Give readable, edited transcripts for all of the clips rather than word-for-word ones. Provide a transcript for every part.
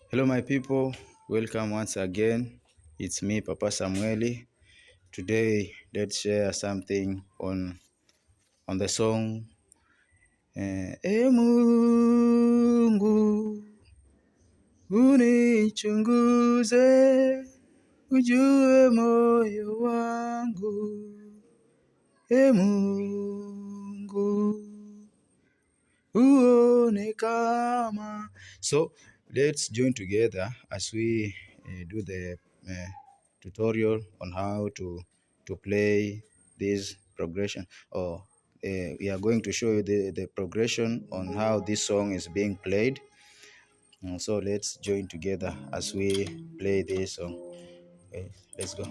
Hello my people, welcome once again. It's me Papa Samueli. Today let's share something on the song Mungu unichunguze, ujue moyo wangu. Mungu uone kama. So let's join together as we do the tutorial on how to play this progression, or we are going to show you the progression on how this song is being played. So let's join together as we play this song. Okay, let's go.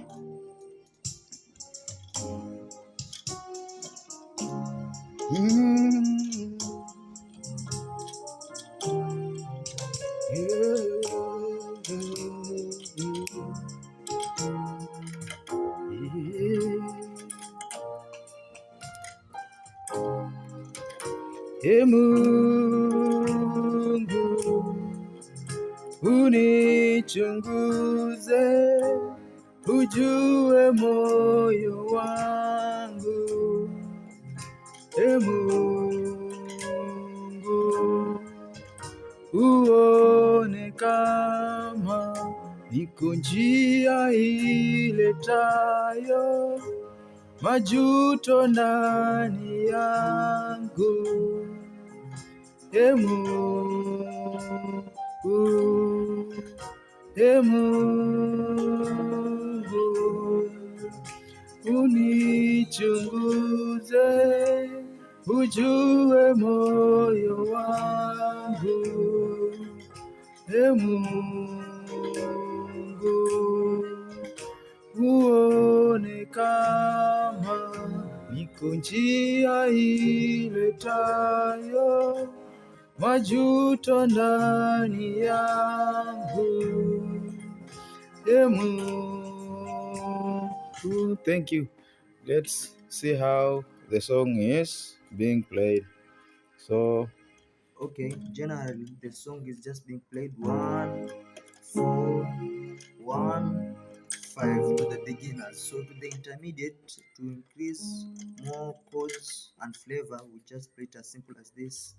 Mungu unichunguze, ujue moyo wangu. Mungu uone kama niko njia iletayo majuto ndani yangu. Mungu unichunguze, ujue moyo wangu. Mungu uone kama niko njia iletayo majuto ndani yangu. Mungu. Thank you. Let's see how the song is being played. So okay, generally the song is just being played 1 4 1 5 to the beginners. So to the intermediate, to increase more chords and flavor, we just play it as simple as this.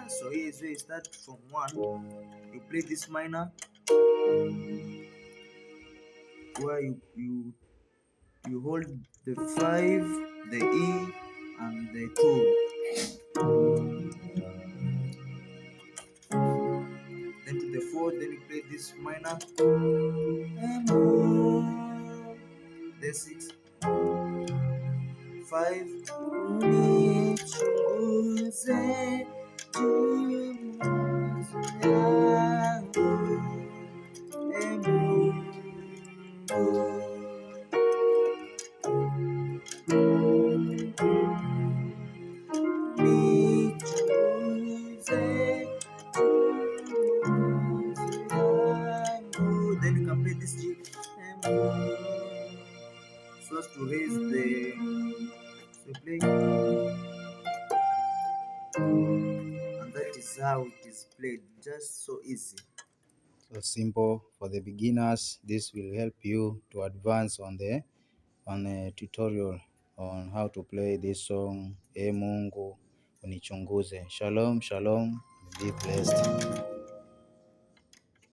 So here is where you start from 1. You play this minor, where you hold the 5, the E, and the 2. Then to the 4, then you play this minor, the 6, 5, then you can play this G so as to raise the play, and that is how it is played, just so easy. So simple for the beginners. This will help you to advance on the tutorial on how to play this song Mungu unichunguze. Shalom, shalom, be blessed.